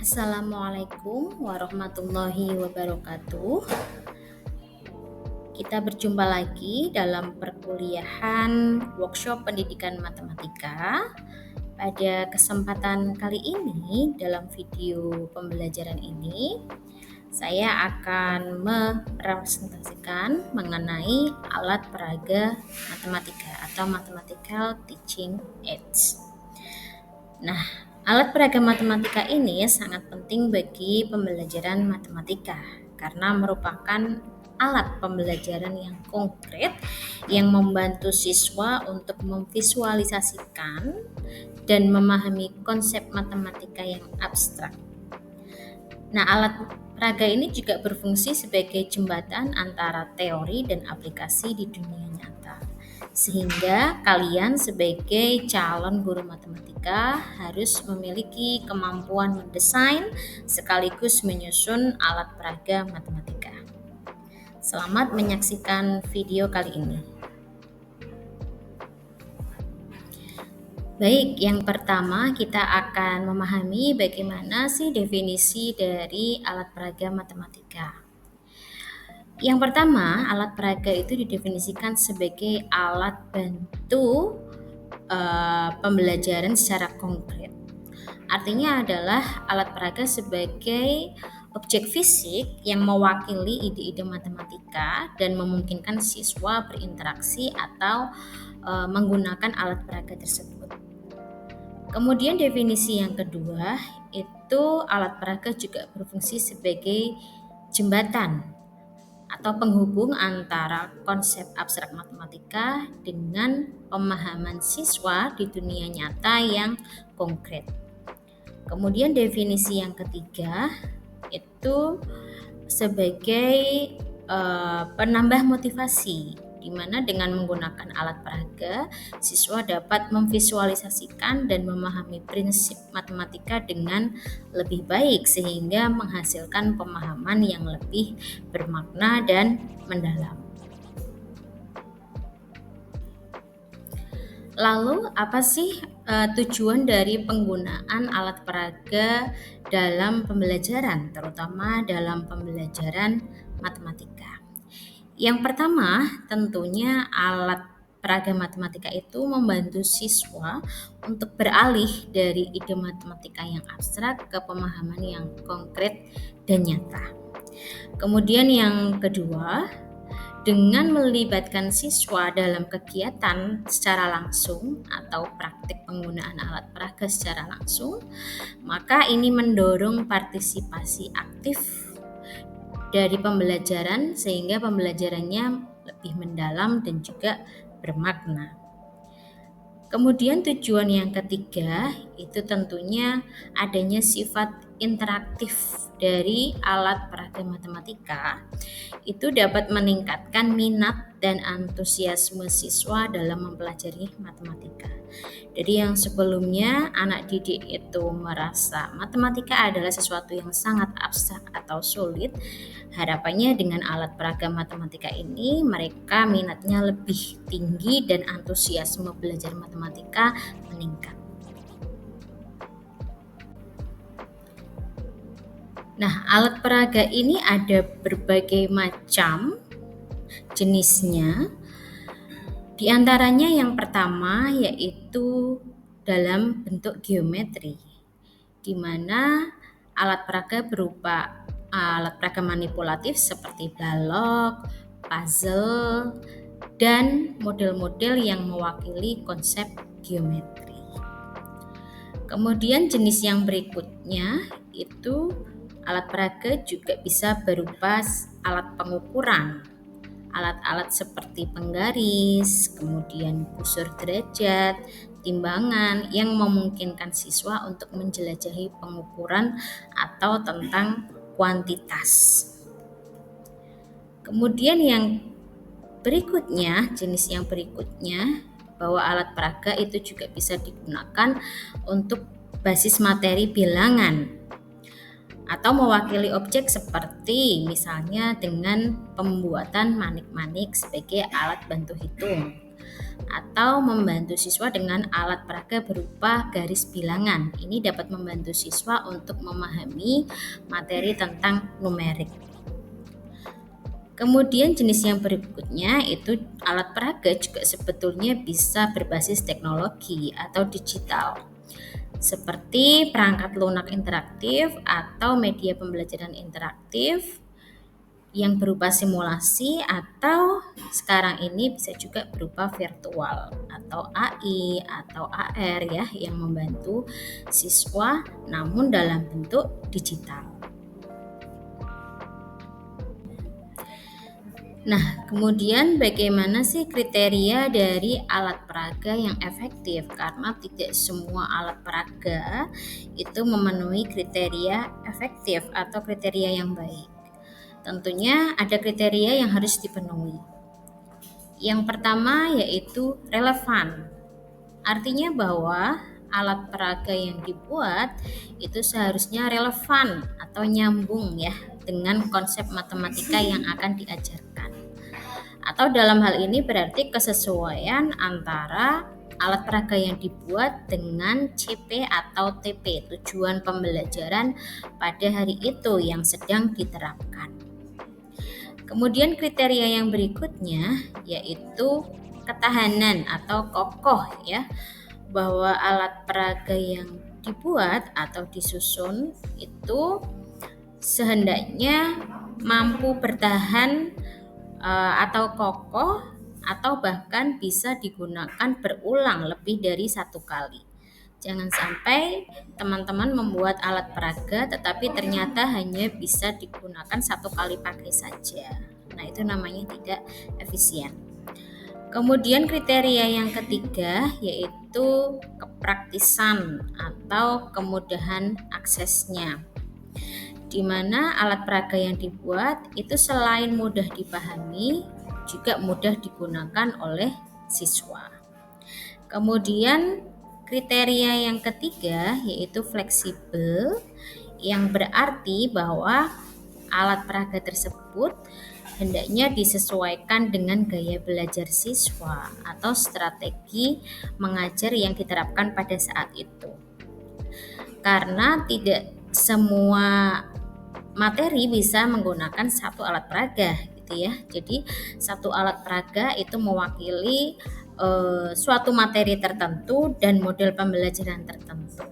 Assalamualaikum warahmatullahi wabarakatuh. Kita berjumpa lagi dalam perkuliahan workshop pendidikan matematika. Pada kesempatan kali ini, dalam video pembelajaran ini, saya akan merepresentasikan mengenai alat peraga matematika atau mathematical teaching aids. Nah, alat peraga matematika ini sangat penting bagi pembelajaran matematika karena merupakan alat pembelajaran yang konkret yang membantu siswa untuk memvisualisasikan dan memahami konsep matematika yang abstrak. Nah, alat peraga ini juga berfungsi sebagai jembatan antara teori dan aplikasi di dunia nyata. Sehingga kalian sebagai calon guru matematika harus memiliki kemampuan mendesain sekaligus menyusun alat peraga matematika. Selamat menyaksikan video kali ini. Baik, yang pertama kita akan memahami bagaimana sih definisi dari alat peraga matematika. Yang pertama, alat peraga itu didefinisikan sebagai alat bantu pembelajaran secara konkret. Artinya adalah alat peraga sebagai objek fisik yang mewakili ide-ide matematika dan memungkinkan siswa berinteraksi atau menggunakan alat peraga tersebut. Kemudian definisi yang kedua, itu alat peraga juga berfungsi sebagai jembatan atau penghubung antara konsep abstrak matematika dengan pemahaman siswa di dunia nyata yang konkret. Kemudian definisi yang ketiga itu sebagai penambah motivasi, di mana dengan menggunakan alat peraga, siswa dapat memvisualisasikan dan memahami prinsip matematika dengan lebih baik sehingga menghasilkan pemahaman yang lebih bermakna dan mendalam. Lalu apa sih tujuan dari penggunaan alat peraga dalam pembelajaran, terutama dalam pembelajaran matematika? Yang pertama, tentunya alat peraga matematika itu membantu siswa untuk beralih dari ide matematika yang abstrak ke pemahaman yang konkret dan nyata. Kemudian yang kedua, dengan melibatkan siswa dalam kegiatan secara langsung atau praktik penggunaan alat peraga secara langsung, maka ini mendorong partisipasi aktif dari pembelajaran sehingga pembelajarannya lebih mendalam dan juga bermakna. Kemudian tujuan yang ketiga itu tentunya adanya sifat interaktif dari alat peraga matematika itu dapat meningkatkan minat dan antusiasme siswa dalam mempelajari matematika. Jadi yang sebelumnya anak didik itu merasa matematika adalah sesuatu yang sangat abstrak atau sulit, harapannya dengan alat peraga matematika ini mereka minatnya lebih tinggi dan antusiasme belajar matematika meningkat. Nah, alat peraga ini ada berbagai macam jenisnya. Di antaranya yang pertama yaitu dalam bentuk geometri, di mana alat peraga berupa alat peraga manipulatif seperti balok, puzzle, dan model-model yang mewakili konsep geometri. Kemudian jenis yang berikutnya itu alat peraga juga bisa berupa alat pengukuran, alat-alat seperti penggaris, kemudian busur derajat, timbangan yang memungkinkan siswa untuk menjelajahi pengukuran atau tentang kuantitas. Kemudian yang berikutnya, jenis yang berikutnya, bahwa alat peraga itu juga bisa digunakan untuk basis materi bilangan atau mewakili objek seperti misalnya dengan pembuatan manik-manik sebagai alat bantu hitung atau membantu siswa dengan alat peraga berupa garis bilangan. Ini dapat membantu siswa untuk memahami materi tentang numerik. Kemudian jenis yang berikutnya itu alat peraga juga sebetulnya bisa berbasis teknologi atau digital, seperti perangkat lunak interaktif atau media pembelajaran interaktif yang berupa simulasi, atau sekarang ini bisa juga berupa virtual atau AI atau AR ya, yang membantu siswa namun dalam bentuk digital. Nah, kemudian bagaimana sih kriteria dari alat peraga yang efektif? Karena tidak semua alat peraga itu memenuhi kriteria efektif atau kriteria yang baik. Tentunya ada kriteria yang harus dipenuhi. Yang pertama yaitu relevan. Artinya bahwa alat peraga yang dibuat itu seharusnya relevan atau nyambung ya dengan konsep matematika yang akan diajarkan. Atau dalam hal ini berarti kesesuaian antara alat peraga yang dibuat dengan CP atau TP, tujuan pembelajaran pada hari itu yang sedang diterapkan. Kemudian kriteria yang berikutnya yaitu ketahanan atau kokoh ya, bahwa alat peraga yang dibuat atau disusun itu sehendaknya mampu bertahan atau kokoh, atau bahkan bisa digunakan berulang lebih dari satu kali. Jangan sampai teman-teman membuat alat peraga tetapi ternyata hanya bisa digunakan satu kali pakai saja. Nah, itu namanya tidak efisien. Kemudian kriteria yang ketiga yaitu kepraktisan atau kemudahan aksesnya, di mana alat peraga yang dibuat itu selain mudah dipahami, juga mudah digunakan oleh siswa. Kemudian kriteria yang ketiga yaitu fleksibel, yang berarti bahwa alat peraga tersebut hendaknya disesuaikan dengan gaya belajar siswa atau strategi mengajar yang diterapkan pada saat itu. Karena tidak semua materi bisa menggunakan satu alat peraga gitu ya. Jadi satu alat peraga itu mewakili suatu materi tertentu dan model pembelajaran tertentu.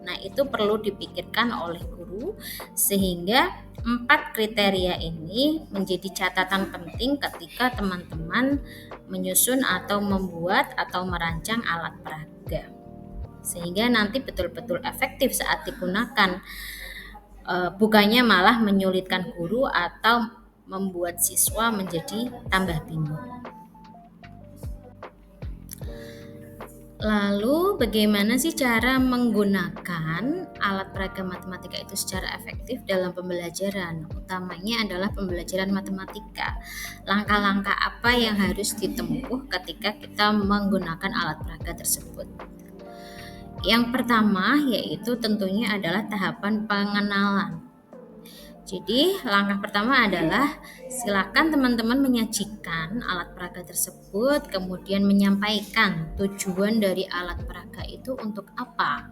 Nah, itu perlu dipikirkan oleh guru sehingga 4 kriteria ini menjadi catatan penting ketika teman-teman menyusun atau membuat atau merancang alat peraga. Sehingga nanti betul-betul efektif saat digunakan. Bukannya malah menyulitkan guru atau membuat siswa menjadi tambah bingung. Lalu bagaimana sih cara menggunakan alat peraga matematika itu secara efektif dalam pembelajaran? Utamanya adalah pembelajaran matematika. Langkah-langkah apa yang harus ditempuh ketika kita menggunakan alat peraga tersebut? Yang pertama yaitu tentunya adalah tahapan pengenalan. Jadi langkah pertama adalah silakan teman-teman menyajikan alat peraga tersebut, kemudian menyampaikan tujuan dari alat peraga itu untuk apa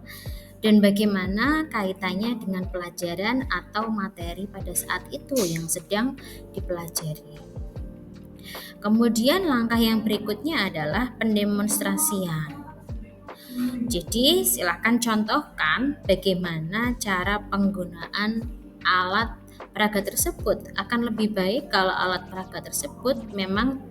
dan bagaimana kaitannya dengan pelajaran atau materi pada saat itu yang sedang dipelajari. Kemudian langkah yang berikutnya adalah pendemonstrasian. Jadi silakan contohkan bagaimana cara penggunaan alat peraga tersebut. Akan lebih baik kalau alat peraga tersebut memang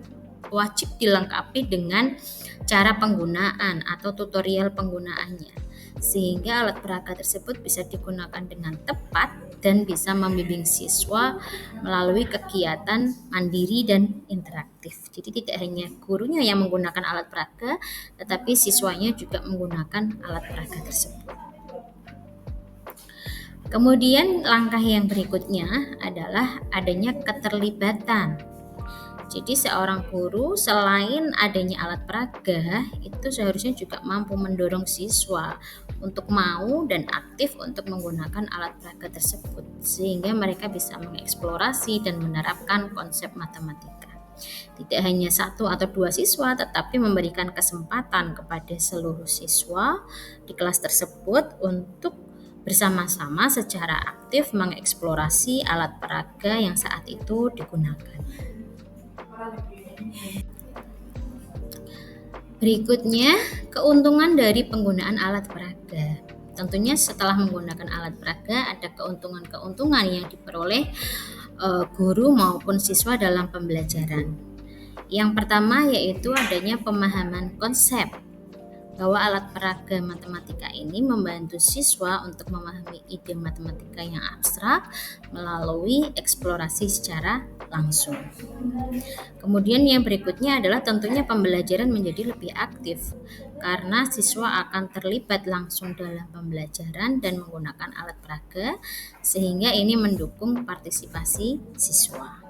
wajib dilengkapi dengan cara penggunaan atau tutorial penggunaannya, sehingga alat peraga tersebut bisa digunakan dengan tepat dan bisa membimbing siswa melalui kegiatan mandiri dan interaktif. Jadi tidak hanya gurunya yang menggunakan alat peraga, tetapi siswanya juga menggunakan alat peraga tersebut. Kemudian langkah yang berikutnya adalah adanya keterlibatan. Jadi seorang guru selain adanya alat peraga itu seharusnya juga mampu mendorong siswa untuk mau dan aktif untuk menggunakan alat peraga tersebut sehingga mereka bisa mengeksplorasi dan menerapkan konsep matematika. Tidak hanya satu atau dua siswa, tetapi memberikan kesempatan kepada seluruh siswa di kelas tersebut untuk bersama-sama secara aktif mengeksplorasi alat peraga yang saat itu digunakan. Berikutnya, keuntungan dari penggunaan alat peraga. Tentunya setelah menggunakan alat peraga ada keuntungan-keuntungan yang diperoleh guru maupun siswa dalam pembelajaran. Yang pertama yaitu adanya pemahaman konsep, bahwa alat peraga matematika ini membantu siswa untuk memahami ide matematika yang abstrak melalui eksplorasi secara langsung. Kemudian yang berikutnya adalah tentunya pembelajaran menjadi lebih aktif karena siswa akan terlibat langsung dalam pembelajaran dan menggunakan alat peraga sehingga ini mendukung partisipasi siswa.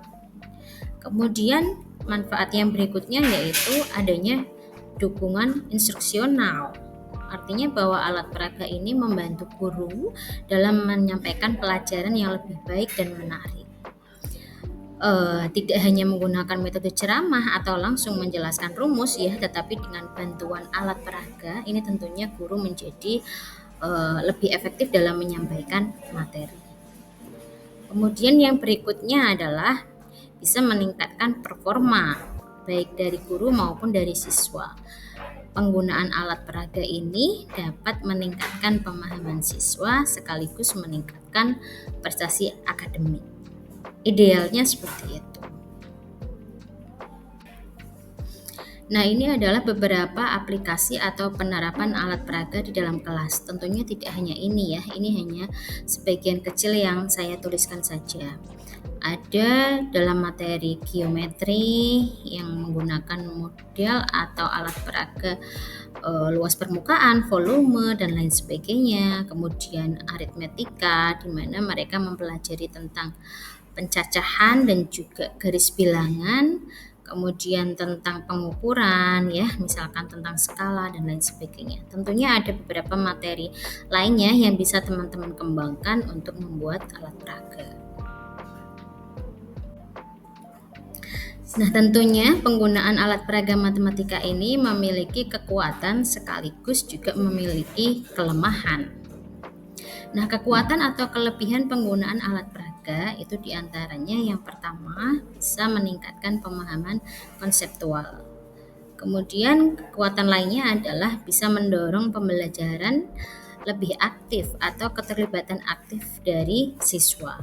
Kemudian manfaat yang berikutnya yaitu adanya dukungan instruksional. Artinya bahwa alat peraga ini membantu guru dalam menyampaikan pelajaran yang lebih baik dan menarik. Tidak hanya menggunakan metode ceramah atau langsung menjelaskan rumus ya, tetapi dengan bantuan alat peraga ini tentunya guru menjadi lebih efektif dalam menyampaikan materi. Kemudian yang berikutnya adalah bisa meningkatkan performa baik dari guru maupun dari siswa. Penggunaan alat peraga ini dapat meningkatkan pemahaman siswa sekaligus meningkatkan prestasi akademik. Idealnya seperti itu. Nah, ini adalah beberapa aplikasi atau penerapan alat peraga di dalam kelas. Tentunya tidak hanya ini ya, ini hanya sebagian kecil yang saya tuliskan saja. Ada dalam materi geometri yang menggunakan model atau alat peraga luas permukaan, volume, dan lain sebagainya. Kemudian aritmetika, di mana mereka mempelajari tentang pencacahan dan juga garis bilangan, kemudian tentang pengukuran ya, misalkan tentang skala dan lain sebagainya. Tentunya ada beberapa materi lainnya yang bisa teman-teman kembangkan untuk membuat alat peraga. Nah, tentunya penggunaan alat peraga matematika ini memiliki kekuatan sekaligus juga memiliki kelemahan. Nah, kekuatan atau kelebihan penggunaan alat peraga itu diantaranya yang pertama bisa meningkatkan pemahaman konseptual. Kemudian kekuatan lainnya adalah bisa mendorong pembelajaran lebih aktif atau keterlibatan aktif dari siswa.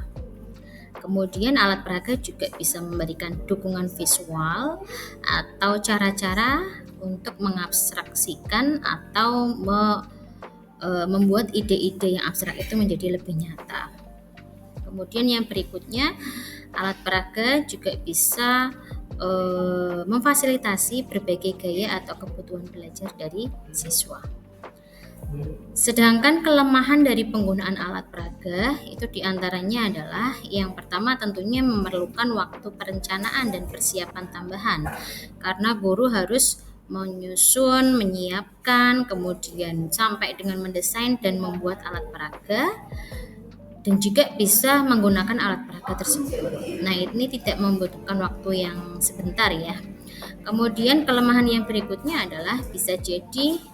Kemudian alat peraga juga bisa memberikan dukungan visual atau cara-cara untuk mengabstraksikan atau membuat ide-ide yang abstrak itu menjadi lebih nyata. Kemudian yang berikutnya, alat peraga juga bisa memfasilitasi berbagai gaya atau kebutuhan belajar dari siswa. Sedangkan kelemahan dari penggunaan alat peraga itu diantaranya adalah yang pertama tentunya memerlukan waktu perencanaan dan persiapan tambahan karena guru harus menyusun, menyiapkan, kemudian sampai dengan mendesain dan membuat alat peraga dan juga bisa menggunakan alat peraga tersebut. Nah, ini tidak membutuhkan waktu yang sebentar ya. Kemudian kelemahan yang berikutnya adalah bisa jadi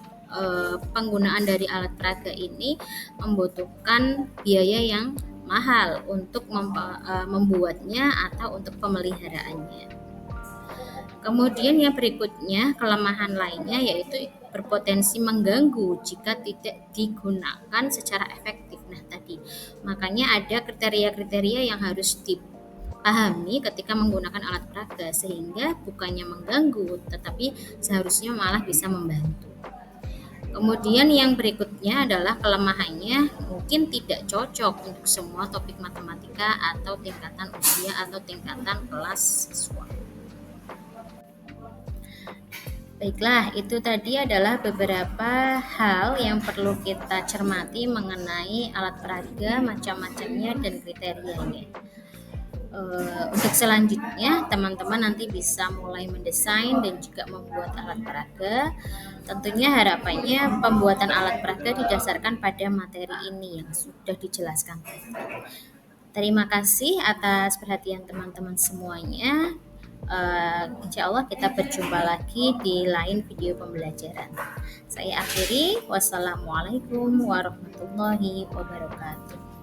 penggunaan dari alat peraga ini membutuhkan biaya yang mahal untuk membuatnya atau untuk pemeliharaannya. Kemudian yang berikutnya, kelemahan lainnya yaitu berpotensi mengganggu jika tidak digunakan secara efektif. Nah, tadi makanya ada kriteria-kriteria yang harus dipahami ketika menggunakan alat peraga sehingga bukannya mengganggu tetapi seharusnya malah bisa membantu. Kemudian yang berikutnya adalah kelemahannya mungkin tidak cocok untuk semua topik matematika atau tingkatan usia atau tingkatan kelas siswa. Baiklah, itu tadi adalah beberapa hal yang perlu kita cermati mengenai alat peraga, macam-macamnya dan kriterianya. Untuk selanjutnya teman-teman nanti bisa mulai mendesain dan juga membuat alat peraga. Tentunya harapannya pembuatan alat peraga didasarkan pada materi ini yang sudah dijelaskan tadi. Terima kasih atas perhatian teman-teman semuanya. Insya Allah kita berjumpa lagi di lain video pembelajaran. Saya akhiri, wassalamualaikum warahmatullahi wabarakatuh.